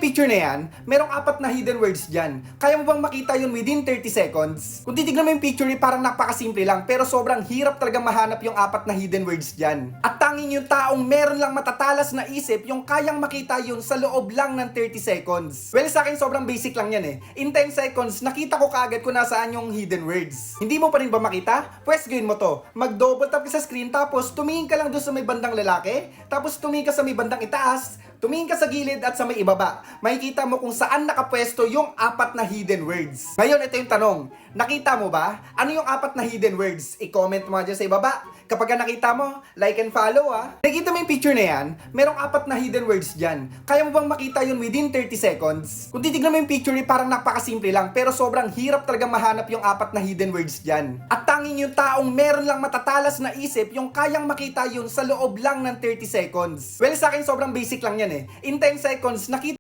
picture na yan, merong 4 na hidden words dyan. Kaya mo bang makita yun within 30 seconds? Kung titignan mo yung picture, parang napakasimple lang, pero sobrang hirap talaga mahanap yung 4 na hidden words dyan. At tanging yung taong meron lang matatalas na isip yung kayang makita yun sa loob lang ng 30 seconds. Well, sa akin sobrang basic lang yan eh. In 10 seconds, nakita ko kaagad kung nasaan yung hidden words. Hindi mo pa rin ba makita? Pwes gawin mo to. Mag-double tap ka sa screen, tapos tumingin ka lang doon sa may bandang lalaki, tapos tumingin ka sa may bandang itaas, tumingin ka sa gilid at sa may ibaba. Makikita mo kung saan nakapwesto yung 4 na hidden words. Ngayon, ito yung tanong. Nakita mo ba? Ano yung 4 na hidden words? I-comment mo dyan sa ibaba. Kapag nakita mo, like and follow Nakita mo yung picture na yan? Merong 4 na hidden words dyan. Kaya mo bang makita yun within 30 seconds? Kung titignan mo yung picture, parang napakasimple lang, pero sobrang hirap talaga mahanap yung 4 na hidden words dyan. At tanging yung taong meron lang matatalas na isip yung kayang makita yun sa loob lang ng 30 seconds. Well, sa akin sobrang basic lang yan eh. In 10 seconds, nakita